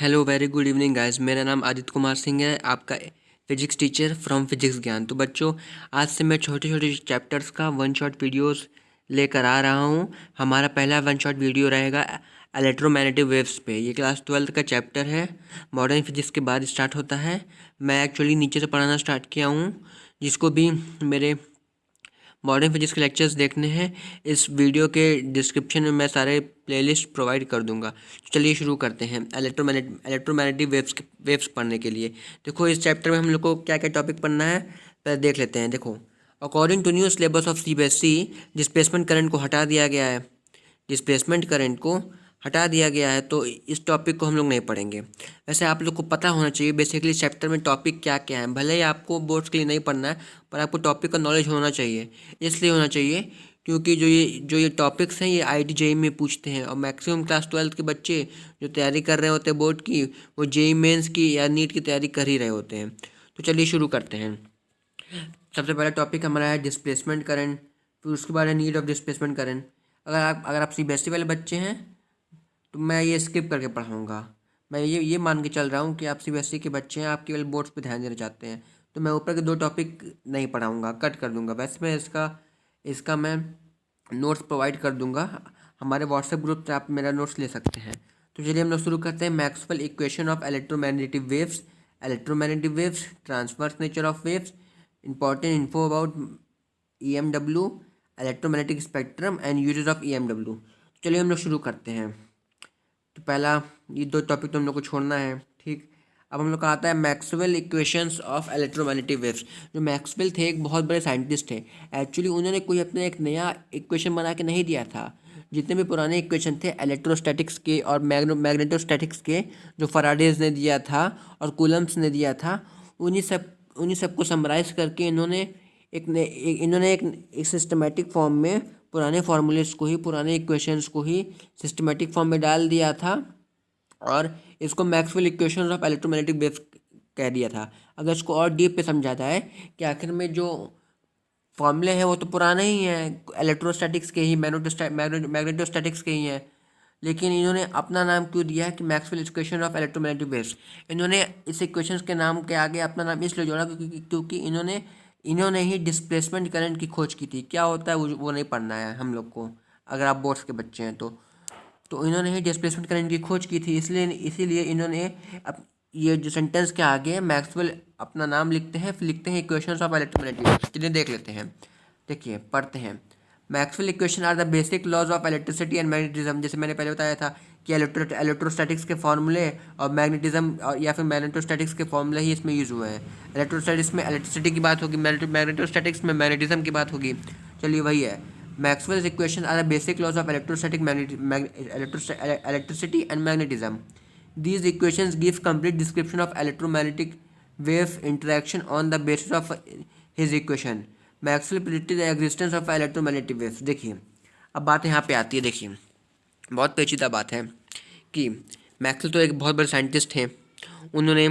Hello very good evening guys. मेरा नाम आदित्य कुमार सिंह है, आपका फिजिक्स टीचर फ्रॉम फिजिक्स ज्ञान। तो बच्चों, आज से मैं छोटे छोटे चैप्टर्स का वन शॉट वीडियोस लेकर आ रहा हूँ। हमारा पहला वन शॉट वीडियो रहेगा इलेक्ट्रोमैग्नेटिक वेव्स पे। ये क्लास 12 का चैप्टर है, मॉडर्न फिजिक्स के बाद स्टार्ट होता है। मैं एक्चुअली नीचे से पढ़ाना स्टार्ट किया हूँ। जिसको भी मेरे मॉडर्न फिजिक्स के लेक्चर्स देखने हैं, इस वीडियो के डिस्क्रिप्शन में मैं सारे प्लेलिस्ट प्रोवाइड कर दूंगा। तो चलिए शुरू करते हैं इलेक्ट्रोमैग्नेटिक वेव्स पढ़ने के लिए। देखो, इस चैप्टर में हम लोग को क्या क्या टॉपिक पढ़ना है पहले देख लेते हैं। देखो, according to new syllabus of CBSE, displacement current को हटा दिया गया है। डिस्प्लेसमेंट करंट को हटा दिया गया है, तो इस टॉपिक को हम लोग नहीं पढ़ेंगे। वैसे आप लोग को पता होना चाहिए बेसिकली चैप्टर में टॉपिक क्या क्या है। भले ही आपको बोर्ड्स के लिए नहीं पढ़ना है, पर आपको टॉपिक का नॉलेज होना चाहिए। इसलिए होना चाहिए क्योंकि जो ये टॉपिक्स हैं, ये IIT JEE में पूछते हैं, और मैक्सिमम क्लास 12 के बच्चे जो तैयारी कर रहे होते हैं बोर्ड की, वो JEE मेंस की या नीट की तैयारी कर ही रहे होते हैं। तो चलिए शुरू करते हैं। सबसे पहला टॉपिक हमारा है डिस्प्लेसमेंट करंट, फिर उसके बाद है नीड ऑफ डिस्प्लेसमेंट करंट। अगर आप CBSE वाले बच्चे हैं तो मैं ये स्किप करके पढ़ाऊँगा। मैं ये मान के चल रहा हूँ कि आप CBSE के बच्चे हैं, आप केवल बोर्ड्स पे ध्यान देना चाहते हैं, तो मैं ऊपर के 2 टॉपिक नहीं पढ़ाऊँगा, कट कर दूँगा। वैसे मैं इसका मैं नोट्स प्रोवाइड कर दूँगा। हमारे व्हाट्सएप ग्रुप से आप मेरा नोट्स ले सकते हैं। तो चलिए हम लोग शुरू करते हैं। Maxwell equation of electromagnetic waves, transverse nature of waves, important info about EMW, electromagnetic spectrum and uses of EMW। चलिए हम लोग शुरू करते हैं। तो पहला ये 2 टॉपिक तो हम लोग को छोड़ना है, ठीक। अब हम लोग का आता है Maxwell equations of electromagnetic waves. जो मैक्सवेल थे एक बहुत बड़े साइंटिस्ट थे। एक्चुअली उन्होंने कोई अपना एक नया इक्वेशन बना के नहीं दिया था। जितने भी पुराने इक्वेशन थे इलेक्ट्रोस्टैटिक्स के और मैग्नेटोस्टैटिक्स के, जो फराडेज ने दिया था और कूलम्ब्स ने दिया था, उन्हीं सब को समराइज करके इन्होंने एक सिस्टमेटिक फॉर्म में पुराने फार्मूलेस को ही, पुराने इक्वेशंस को ही सिस्टमेटिक फॉर्म में डाल दिया था, और इसको Maxwell equations of electromagnetic waves कह दिया था। अगर इसको और डीप पे समझा जाए कि आखिर में जो फॉर्मूले हैं वो तो पुराने ही हैं, इलेक्ट्रोस्टैटिक्स के ही, मैग्नेटोस्टैटिक्स के ही हैं, लेकिन इन्होंने अपना नाम क्यों दिया है कि Maxwell equation of electromagnetic waves. इन्होंने इस इक्वेशंस के नाम के आगे अपना नाम इसलिए जोड़ा क्योंकि इन्होंने ही डिस्प्लेसमेंट करंट की खोज की थी। क्या होता है वो नहीं पढ़ना है हम लोग को, अगर आप बोर्ड्स के बच्चे हैं तो इन्होंने ही डिस्प्लेसमेंट करंट की खोज की थी। इसीलिए इन्होंने ये जो सेंटेंस के आगे मैक्सवेल अपना नाम लिखते हैं, फिर लिखते हैं इक्वेशंस ऑफ इलेक्ट्रोमैग्नेटिक वेव्स। चलिए देख लेते हैं, देखिए पढ़ते हैं। Maxwell equation are the basic laws of electricity and magnetism. जैसे मैंने पहले बताया था कि इलेक्ट्रोस्टैटिक्स के फॉर्मूले और मैग्नेटिज्म या फिर मैग्नेटोस्टैटिक्स के फॉर्मूले ही इसमें यूज़ हुए हैं। इलेक्ट्रोस्टैटिक्स में इलेक्ट्रिसिटी की बात होगी, मैग्नेटोस्टैटिक्स में मैग्नेटिज्म की बात होगी। चलिए वही है। Maxwell's equations are the basic laws of electricity and magnetism. These equations give complete description of electromagnetic wave interaction on the basis of his equation. Maxwell predicted the existence of electromagnetic waves. देखिए, अब बात यहाँ पे आती है। देखिए, बहुत पेचीदा बात है कि मैक्सवेल तो एक बहुत बड़े साइंटिस्ट हैं। उन्होंने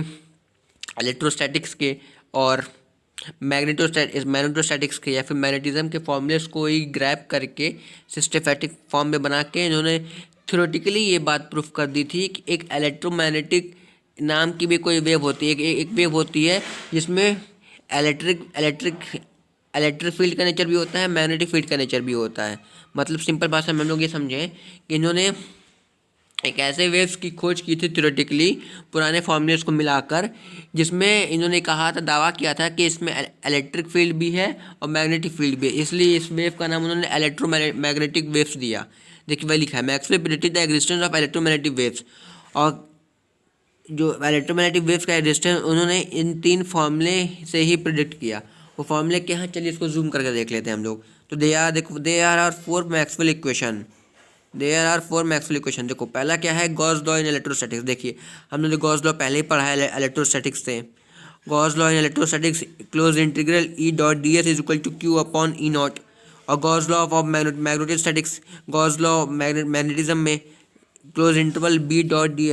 इलेक्ट्रोस्टैटिक्स के और मैग्नेटोस्टैटिक्स के या फिर मैग्नेटिज्म के फॉर्मूलेस को ही ग्रैब करके सिस्टेमैटिक फॉर्म में बना के इन्होंने थ्योरेटिकली ये बात प्रूफ कर दी थी कि एक इलेक्ट्रोमैग्नेटिक नाम की भी कोई वेव होती है। एक वेव होती है जिसमें इलेक्ट्रिक फील्ड का नेचर भी होता है, मैग्नेटिक फील्ड का नेचर भी होता है। मतलब सिंपल भाषा में हम लोग ये समझें कि इन्होंने एक ऐसे वेव्स की खोज की थी थ्योरेटिकली, पुराने फॉर्मूलेस को मिलाकर, जिसमें इन्होंने कहा था, दावा किया था कि इसमें इलेक्ट्रिक फील्ड भी है और मैग्नेटिक फील्ड भी है। इसलिए इस वेव का नाम उन्होंने इलेक्ट्रोमैग्नेटिक वेव्स दिया। देखिए वही लिखा है, Maxwell predicted the existence of electromagnetic waves. और जो इलेक्ट्रोमैग्नेटिक वेव्स का एग्जिस्टेंस उन्होंने इन 3 फॉर्मूले से ही प्रिडिक्ट किया। वो फॉर्मूले क्या हैं, चलिए इसको जूम करके देख लेते हैं हम लोग। तो they are 4 Maxwell equation. There are 4 Maxwell equation. देखो पहला क्या है, गॉस लॉ इन इलेक्ट्रोस्टैटिक्स। देखिए हमने जो गॉस लॉ पहले ही पढ़ा है इलेक्ट्रोस्टैटिक्स से। Gauss law in electrostatics, close integral E.ds is equal to Q upon E0। और Gauss law of magnetostatics, Gauss law magnetism में close interval B.ds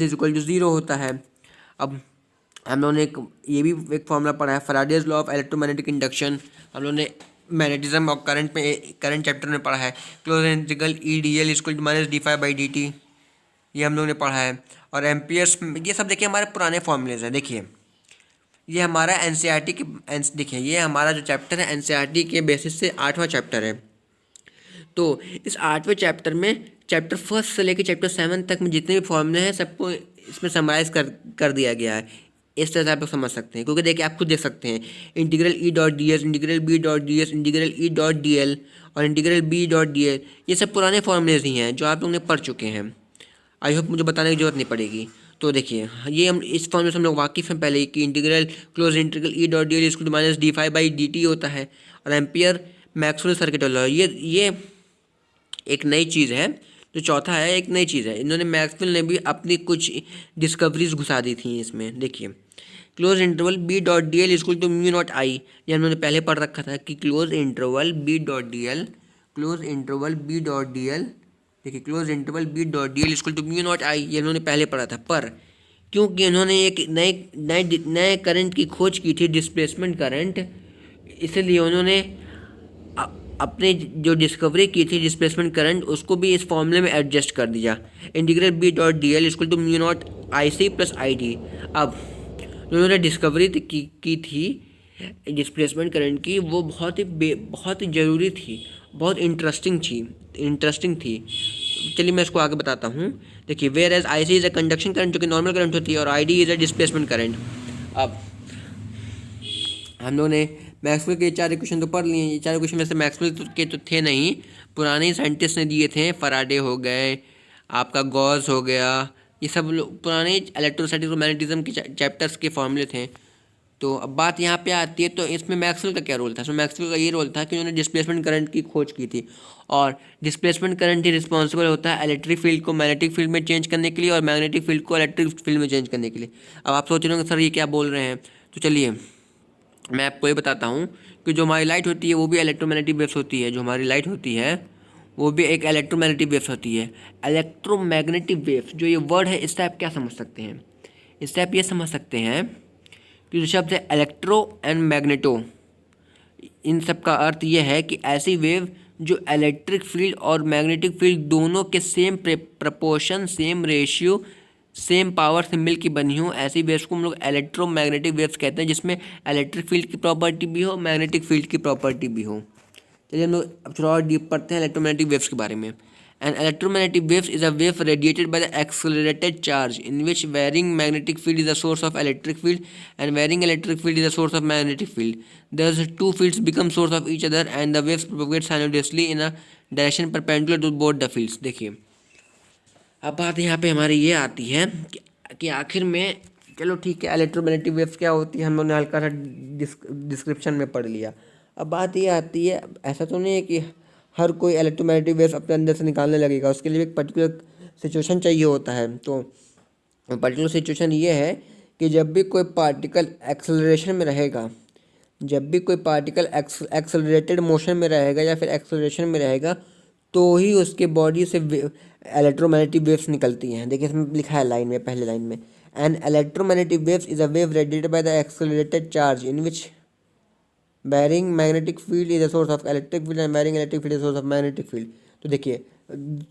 is equal to 0 होता है। अब हम लोगों ने ये भी एक फॉर्मूला पढ़ा है, Faraday's law of electromagnetic induction. हम लोगों ने मैग्नेटिज्म और करंट चैप्टर में पढ़ा है, close integral E dl equal to -dϕ/dt। ये हम लोगों ने पढ़ा है। और एम्पियर्स, ये सब देखिए हमारे पुराने फॉर्मूलेज हैं। देखिए ये हमारा एनसीईआरटी के देखिए ये हमारा जो चैप्टर है एनसीईआरटी के बेसिस से 8वां चैप्टर है। तो इस 8वें चैप्टर में चैप्टर फर्स्ट से लेकर चैप्टर 7 तक में जितने भी फॉर्मूले हैं सबको इसमें समराइज कर दिया गया है। इस तरह से आप लोग समझ सकते हैं, क्योंकि देखिए आप खुद देख सकते हैं integral E dot D S, integral B dot D S, integral E dot D L और integral B dot D L, ये सब पुराने फॉर्मूलेज ही हैं जो आप लोग ने पढ़ चुके हैं। आई होप मुझे बताने की जरूरत नहीं पड़ेगी। तो देखिए ये हम इस फॉर्मूले से हम लोग वाकिफ़ हैं पहले कि integral close integral E dot D L equal to minus D phi by D T होता है। और एम्पियर मैक्सवेल सर्किट लॉ, ये एक नई चीज़ है। जो चौथा है एक नई चीज़ है, इन्होंने मैक्सवेल ने भी अपनी कुछ डिस्कवरीज घुसा दी थी इसमें। देखिए close interval B dot D L equal to mu naught I, ये हमने पहले पढ़ रखा था कि close interval B dot D L, close interval B dot D L, देखिए close interval B dot D L equal to mu naught I, ये इन्होंने पहले पढ़ा था। पर क्योंकि इन्होंने एक नए करंट की खोज की थी, डिस्प्लेसमेंट करंट, इसलिए उन्होंने अपने जो डिस्कवरी की थी डिस्प्लेसमेंट करंट उसको भी इस फॉर्मूले में एडजस्ट कर दिया। Integral B dot D L equal to mu naught I C plus I D. अब जो उन्होंने डिस्कवरी की थी डिस्प्लेसमेंट करंट की, वो बहुत ही ज़रूरी थी, बहुत इंटरेस्टिंग थी। चलिए मैं इसको आगे बताता हूँ। देखिए whereas I C is a conduction current, जो कि नॉर्मल करंट होती है, और I D is a displacement current. अब हम लोगों ने मैक्सवेल के 4 इक्वेशन तो पढ़ लिए। ये 4 इक्वेशन वैसे मैक्सवेल के तो थे नहीं, पुराने साइंटिस्ट ने दिए थे। फराडे हो गए, आपका गॉस हो गया, ये सब पुराने इलेक्ट्रोस्टैटिक्स और मैग्नेटिज्म के चैप्टर्स के फॉर्मूले थे। तो अब बात यहाँ पे आती है, तो इसमें मैक्सवेल का क्या रोल था? इसमें मैक्सवेल का ये रोल था कि उन्होंने डिस्प्लेसमेंट करंट की खोज की थी, और डिस्प्लेसमेंट करंट ही रिस्पॉन्सिबल होता है इलेक्ट्रिक फील्ड को मैग्नेटिक फील्ड में चेंज करने के लिए और मैग्नेटिक फील्ड को इलेक्ट्रिक फील्ड में चेंज करने के लिए। अब आप सोच रहे होंगे सर ये क्या बोल रहे हैं, तो चलिए मैं आपको ये बताता हूँ कि जो हमारी लाइट होती है वो भी इलेक्ट्रोमैग्नेटिक वेव्स होती है। जो हमारी लाइट होती है वो भी एक इलेक्ट्रोमैग्नेटिक वेव्स होती है। इलेक्ट्रोमैग्नेटिक वेव्स, जो ये वर्ड है इससे आप क्या समझ सकते हैं? इससे आप ये समझ सकते हैं कि जो शब्द है इलेक्ट्रो एंड मैग्नेटो, इन सब का अर्थ ये है कि ऐसी वेव जो इलेक्ट्रिक फील्ड और मैग्नेटिक फील्ड दोनों के same proportion, same ratio, same power से मिल की बनी हो, ऐसी वेव्स को हम लोग इलेक्ट्रोमैग्नेटिक वेव्स कहते हैं, जिसमें इलेक्ट्रिक फील्ड की प्रॉपर्टी भी हो, मैग्नेटिक फील्ड की प्रॉपर्टी भी हो। चलिए हम लोग अब थोड़ा और डीप पढ़ते हैं इलेक्ट्रोमैग्नेटिक वेव्स के बारे में। An electromagnetic wave is a wave radiated by the accelerated charge in which varying magnetic field is the source of electric field and varying electric field is the source of magnetic field. Thus, two fields become source of each other and the waves propagate simultaneously in a direction perpendicular to both the fields. देखिए अब बात यहाँ पे हमारी ये आती है कि आखिर में, चलो ठीक है इलेक्ट्रोमैग्नेटिक वेव्स क्या होती है हम लोगों ने हल्का सा डिस्क्रिप्शन में पढ़ लिया। अब बात ये आती है, ऐसा तो नहीं है कि हर कोई इलेक्ट्रोमैग्नेटिक वेव्स अपने अंदर से निकालने लगेगा, उसके लिए एक पर्टिकुलर सिचुएशन चाहिए होता है। तो पर्टिकुलर सिचुएशन ये है कि जब भी कोई पार्टिकल एक्सेलरेशन में रहेगा, जब भी कोई पार्टिकल एक्सेलरेटेड मोशन में रहेगा या फिर एक्सेलरेशन में रहेगा, तो ही उसके बॉडी से इलेक्ट्रोमैग्नेटिक वेव्स निकलती हैं। देखिए इसमें लिखा है लाइन में, पहले लाइन में, an electromagnetic waves is a wave radiated by the accelerated charge in which varying magnetic field is a source of electric field and varying electric field is a source of magnetic field। तो देखिए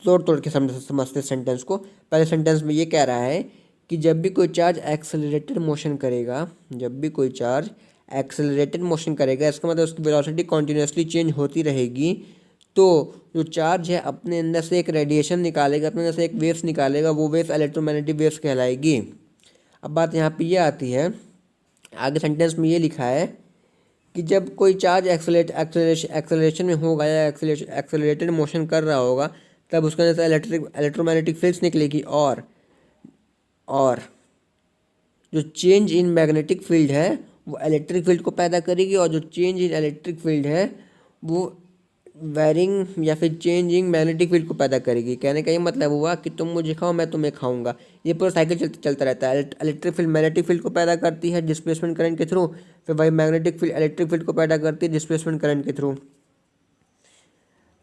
तोड़ के समझते sentence को। पहले sentence में ये कह रहा है कि जब भी कोई चार्ज एक्सेलरेटेड मोशन करेगा, जब भी कोई चार्ज एक्सेलरेटेड मोशन करेगा, इसका मतलब उसकी वेलोसिटी कॉन्टीन्यूसली चेंज होती रहेगी। तो जो चार्ज है अपने अंदर से एक रेडिएशन निकालेगा, अपने अंदर से एक वेव्स निकालेगा, वो वेव्स इलेक्ट्रोमैग्नेटिक वेव्स कहलाएगी। अब बात यहाँ पे ये आती है, आगे सेंटेंस में ये लिखा है कि जब कोई चार्ज एक्सेलरेशन में होगा या एक्सेलरेटेड मोशन कर रहा होगा, तब उसके अंदर से इलेक्ट्रोमैग्नेटिक फील्ड्स निकलेगी, और जो चेंज इन मैग्नेटिक फील्ड है वो इलेक्ट्रिक फील्ड को पैदा करेगी, और जो चेंज इन इलेक्ट्रिक फील्ड है वो वेरिंग या फिर चेंजिंग मैग्नेटिक फील्ड को पैदा करेगी। कहने का ये मतलब हुआ कि तुम मुझे खाओ मैं तुम्हें खाऊंगा, ये पूरा साइकिल चलता रहता है। इलेक्ट्रिक फील्ड मैग्नेटिक फील्ड को पैदा करती है डिस्प्लेसमेंट करंट के थ्रू, फिर वही मैग्नेटिक फील्ड इलेक्ट्रिक फील्ड को पैदा करती है डिस्प्लेसमेंट करंट के थ्रू।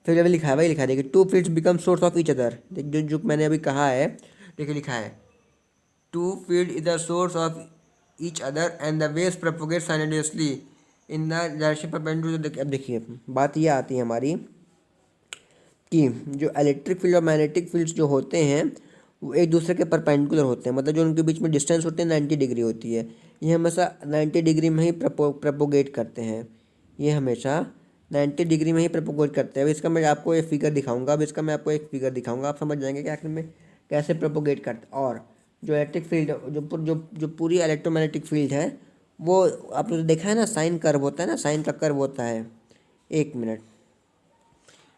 फिर अभी लिखा है, वही लिखा है, देखिए two fields become source of each other. जो मैंने अभी कहा है, देखिए लिखा है two field is the source of each other and the waves propagate simultaneously in the direction perpendicular. अब देखिए बात ये आती है हमारी कि जो इलेक्ट्रिक फील्ड और मैग्नेटिक फील्ड्स जो होते हैं वो एक दूसरे के परपेंडिकुलर होते हैं, मतलब जो उनके बीच में डिस्टेंस होते हैं 90 डिग्री होती है। ये हमेशा 90 डिग्री में ही प्रपोगेट करते हैं, ये हमेशा 90 डिग्री में ही प्रपोगेट करते हैं। अब इसका मैं आपको एक फिगर दिखाऊंगा, अब इसका मैं आपको एक फिगर दिखाऊंगा, आप समझ जाएंगे कि आखिर में कैसे प्रपोगेट करते हैं। और जो इलेक्ट्रिक फील्ड, जो पूरी इलेक्ट्रोमैग्नेटिक फील्ड है, वो आपने तो देखा है ना, साइन कर्व होता है ना, साइन का कर्व होता है। एक मिनट,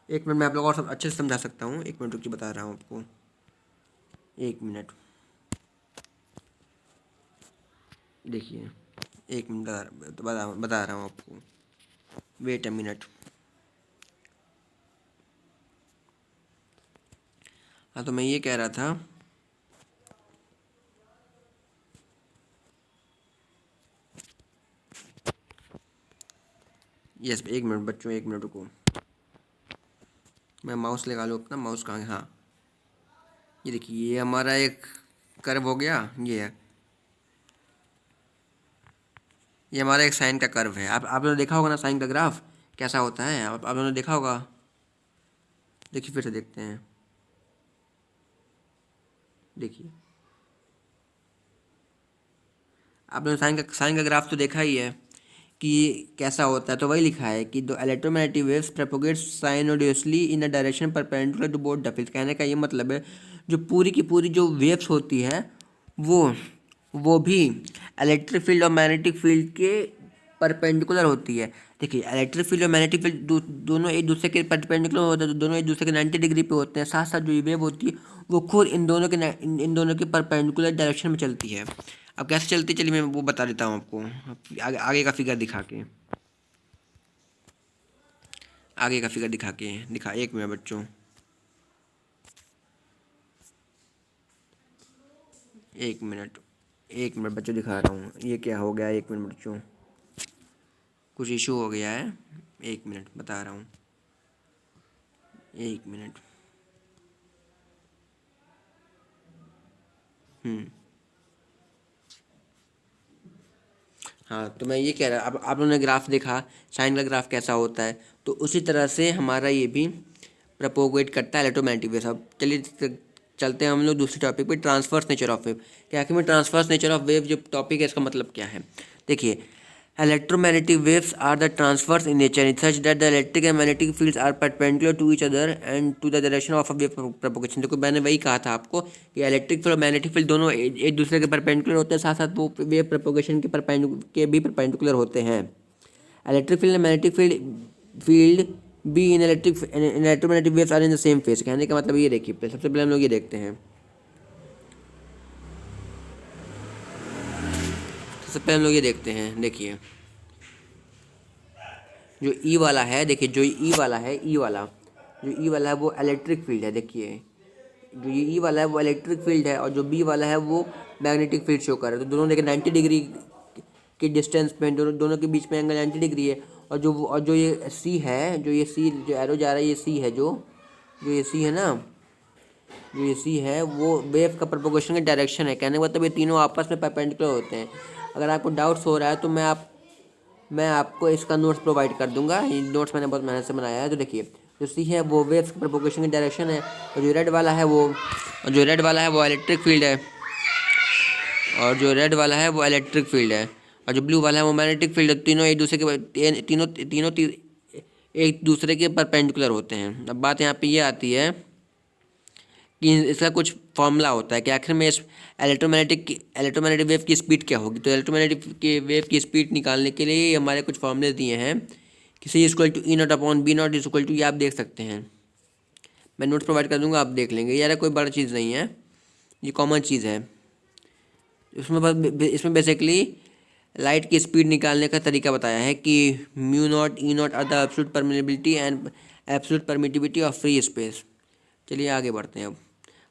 एक मिनट, मैं आप लोगों को और सब अच्छे से समझा सकता हूँ। एक मिनट रुकिए, बता रहा हूँ आपको, एक मिनट देखिए, एक मिनट बता रहा हूँ आपको, वेट अ मिनट। हाँ, तो मैं ये कह रहा था, यस, एक मिनट बच्चों, एक मिनट रुको, मैं माउस लगा लूँ अपना, माउस कहाँ है, हाँ, ये देखिए, ये हमारा एक कर्व हो गया, ये है, ये हमारा एक साइन का कर्व है। आप लोगों ने देखा होगा ना साइन का ग्राफ कैसा होता है, आप लोगों ने देखा होगा। देखिए, फिर से देखते हैं, देखिए, आपने साइन का ग्राफ तो देखा ही है कि कैसा होता है। तो वही लिखा है कि the electromagnetic waves propagate sinusoidally in a direction perpendicular to both the field. कहने का ये मतलब है, जो पूरी की पूरी जो वेव्स होती है, वो वो भी इलेक्ट्रिक फील्ड और मैग्नेटिक फील्ड के परपेंडिकुलर होती है। देखिए, इलेक्ट्रिक फील्ड और मैग्नेटिक फील्ड दोनों एक दूसरे के परपेंडिकुलर होते हैं, तो दोनों एक दूसरे के 90 डिग्री पे होते हैं। साथ साथ जो ये वेव होती है, वो खुद इन दोनों के परपेंडिकुलर डायरेक्शन में चलती है। अब कैसे चलती है, चलिए मैं वो बता देता हूँ आपको, आगे का फिगर दिखा के, दिखा, एक मिनट बच्चों, एक मिनट, एक मिनट बच्चों, दिखा रहा हूँ। ये क्या हो गया, एक मिनट बच्चों, कुछ इशू हो गया है, एक मिनट बता रहा हूँ, एक मिनट। हाँ, तो मैं ये कह रहा, अब आप लोगों ने ग्राफ देखा, साइन का ग्राफ कैसा होता है, तो उसी तरह से हमारा ये भी प्रपोगेट करता है इलेक्ट्रोमैग्नेटिक वेव्स। अब चलिए चलते हैं हम लोग दूसरे टॉपिक पे, ट्रांसवर्स नेचर ऑफ वेव। कि आखिर में ट्रांसवर्स नेचर ऑफ वेव जो टॉपिक है, इसका मतलब क्या है। देखिए, electromagnetic waves are the transverse in nature such that the electric and magnetic fields are perpendicular to each other and to the direction of a wave propagation। देखो, मैंने वही कहा था आपको कि इलेक्ट्रिक फील्ड और मैग्नेटिक फील्ड दोनों एक दूसरे के परपेंडिकुलर होते हैं, साथ साथ वो वेव प्रोपोगेशन के भी परपेंडिकुलर होते हैं। Electric field and magnetic field B in electromagnetic waves are in the same phase. कहने का मतलब ये देखिए, सबसे पहले हम लोग ये देखते हैं, सबसे पहले हम लोग ये देखते हैं, देखिए, जो ई वाला है, देखिए, जो ई वाला है, जो ई वाला है वो इलेक्ट्रिक फील्ड है। देखिए, जो ये ई वाला है वो इलेक्ट्रिक फील्ड है, और जो बी वाला है वो मैग्नेटिक फील्ड शो कर रहा है। तो दोनों देखिए 90 डिग्री के डिस्टेंस पे, दोनों के बीच में एंगल 90 डिग्री है। और जो ये सी है, जो एरो जा रहा है, ये सी है, जो ये सी है ना, जो ये सी है, वो वेव का प्रोपोगेशन का डायरेक्शन है। कहने का मतलब ये तीनों आपस में परपेंडिकुलर होते हैं। अगर आपको डाउट्स हो रहा है तो मैं आपको इसका नोट्स प्रोवाइड कर दूंगा। ये नोट्स मैंने बहुत मेहनत से बनाया है। तो देखिए, जो सी है वो वेव्स के प्रोपोगेशन की डायरेक्शन है, और जो रेड वाला है वो इलेक्ट्रिक फील्ड है, और जो रेड वाला है वो इलेक्ट्रिक फील्ड है, और जो ब्लू वाला है वो मैग्नेटिक फील्ड है। तीनों एक दूसरे के एक दूसरे के परपेंडिकुलर होते हैं। अब बात यहाँ पे ये आती है कि इसका कुछ फॉर्मूला होता है कि आखिर में इस इलेक्ट्रोमैग्नेटिक वेव की स्पीड क्या होगी। तो इलेक्ट्रोमैग्नेटिक के वेव की स्पीड निकालने के लिए हमारे कुछ फॉर्मूले दिए हैं कि C equal to E naught upon B naught is equal to, ये आप देख सकते हैं, मैं नोट्स प्रोवाइड कर दूंगा, आप देख लेंगे। यार कोई बड़ा चीज़ नहीं है, ये कॉमन चीज़ है। इसमें बेसिकली लाइट की स्पीड निकालने का तरीका बताया है कि mu naught E naught are the absolute permittivity and absolute permittivity of free space. चलिए आगे बढ़ते हैं अब।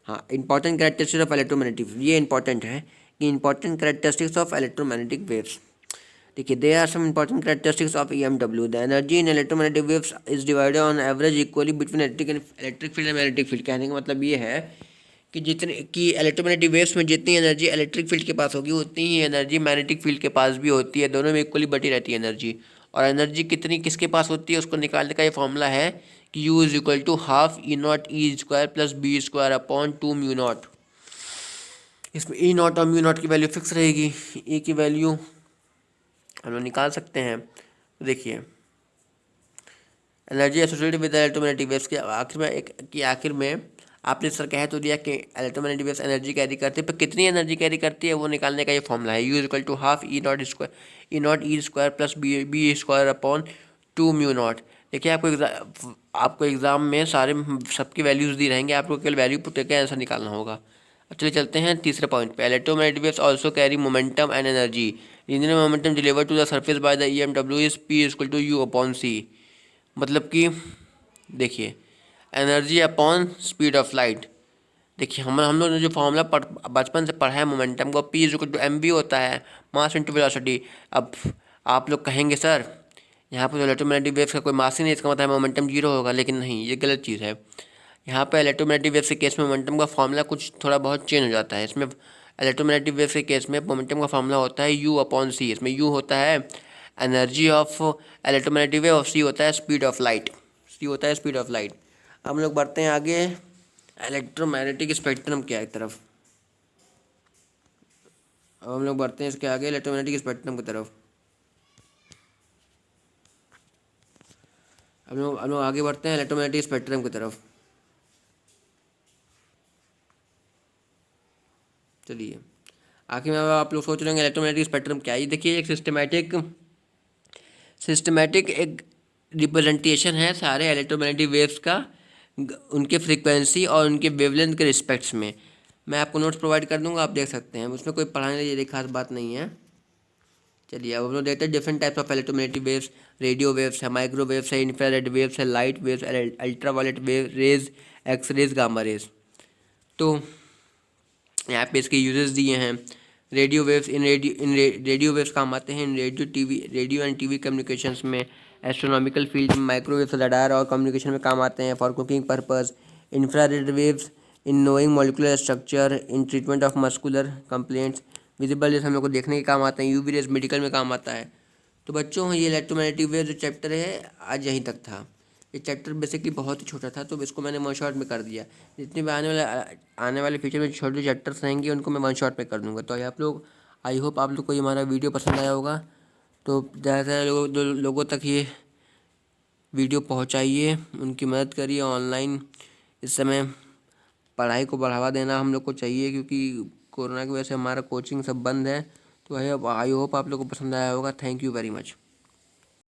हाँ, इंपॉर्टेंट कैरेक्टरिस्टिक्स ऑफ इलेक्ट्रोमैग्नेटिक, ये इंपॉर्टेंट है कि important characteristics of electromagnetic waves. देखिए, there are some important characteristics of EMW। The energy in electromagnetic waves is divided on average equally between electric field and magnetic field. कहने का मतलब ये है कि जितने कि इलेक्ट्रोमैग्नेटिक वेव्स में जितनी एनर्जी इलेक्ट्रिक फील्ड के पास होगी, उतनी ही एनर्जी मैग्नेटिक फील्ड के पास भी होती है। दोनों में इक्वली बटी रहती है एनर्जी। और एनर्जी कितनी किसके पास होती है, उसको निकालने का ये फॉर्मूला है कि U is equal to half E naught E square plus B square upon 2 mu naught. इसमें ई नॉट और म्यू नॉट की वैल्यू फिक्स रहेगी। ई की वैल्यू हम लोग निकाल सकते हैं। तो देखिए energy associated with electromagnetic waves के आखिर में आपने सर कह तो दिया कि इलेक्ट्रोमैग्नेटिक वेव्स एनर्जी कैरी करती है, पर कितनी एनर्जी कैरी करती है वो निकालने का ये फॉर्मूला है। U is equal to half E naught E square plus B square upon 2 mu naught. देखिए आपको एग्जाम में सारे सबकी वैल्यूज़ दी रहेंगे, आपको केवल वैल्यू पुट करके आंसर निकालना होगा। अब चलिए चलते हैं तीसरे पॉइंट पे। Electromagnetic waves also carry momentum and energy. Linear momentum delivered to the surface by the EMW is P equal to U upon C। मतलब कि देखिए energy upon speed of light. देखिए हम लोग ने जो फॉर्मूला बचपन से पढ़ा है मोमेंटम को, P इक्वल टू mv होता है, मास इंटू वेलोसिटी। अब आप लोग कहेंगे सर यहाँ पर इलेक्ट्रोमैग्नेटिक वेव्स का कोई मास ही नहीं, इसका मतलब मोमेंटम जीरो होगा, लेकिन नहीं, ये गलत चीज़ है। यहाँ पर इलेक्ट्रोमैग्नेटिक वेव्स के केस में मोमेंटम का फॉर्मूला कुछ थोड़ा बहुत चेंज हो जाता है। इसमें इलेक्ट्रोमैग्नेटिक वेव्स के केस में मोमेंटम का फॉर्मूला होता है U अपॉन C। इसमें U होता है एनर्जी ऑफ इलेक्ट्रोमैग्नेटिक वेव और C होता है स्पीड ऑफ लाइट। C होता है स्पीड ऑफ लाइट। हम लोग बढ़ते हैं आगे इलेक्ट्रोमैग्नेटिक स्पेक्ट्रम की तरफ। अब हम लोग बढ़ते हैं इसके आगे इलेक्ट्रोमैग्नेटिक स्पेक्ट्रम की तरफ। हम लोग आगे बढ़ते हैं इलेक्ट्रोमैग्नेटिक स्पेक्ट्रम की तरफ। चलिए आखिर में अब आप लोग सोच रहे होंगे इलेक्ट्रोमैग्नेटिक स्पेक्ट्रम क्या है। ये देखिए एक सिस्टमैटिक एक रिप्रेजेंटेशन है सारे इलेक्ट्रोमैग्नेटिक वेव्स का, उनके फ्रीक्वेंसी और उनके वेवलेंथ के रिस्पेक्ट्स में। मैं आपको नोट्स प्रोवाइड कर दूंगा, आप देख सकते हैं, उसमें कोई पढ़ाने जैसी खास बात नहीं है। चलिए अब हम लोग देखते हैं different types of electromagnetic waves. Radio waves है, माइक्रो वेव्स है, इंफ्रारेड वेव्स है, light waves, ultraviolet wave rays, X rays, gamma rays. तो यहाँ पे इसके यूजेस दिए हैं। रेडियो वेव्स रेडियो वेव्स काम आते हैं इन रेडियो एंड टीवी कम्युनिकेशंस में, एस्ट्रोनॉमिकल फील्ड में, माइक्रोवेव्स रडार और कम्युनिकेशन में काम आते हैं for cooking purpose. Infrared waves in knowing molecular structure, in treatment of muscular complaints. Visible raise हम लोग को देखने के काम आते हैं। यूवी रेज मेडिकल में काम आता है। तो बच्चों ये इलेक्ट्रोमैग्नेटिक वेव जो चैप्टर है आज यहीं तक था। ये चैप्टर बेसिकली बहुत ही छोटा था, तो इसको मैंने वन शॉट में कर दिया। जितने भी आने वाले फ्यूचर में छोटे चैप्टर्स रहेंगे उनको मैं वन शॉट में कर दूंगा। तो आप लोग, आई होप आप लोग को ये हमारा वीडियो पसंद आया होगा। तो ज़्यादा से ज़्यादा लोगों तक ये वीडियो पहुंचाइए, उनकी मदद करिए। ऑनलाइन इस समय पढ़ाई को बढ़ावा देना हम लोग को चाहिए, क्योंकि कोरोना की वजह से हमारा कोचिंग सब बंद है। तो आई होप आप लोग को पसंद आया होगा। Thank you very much.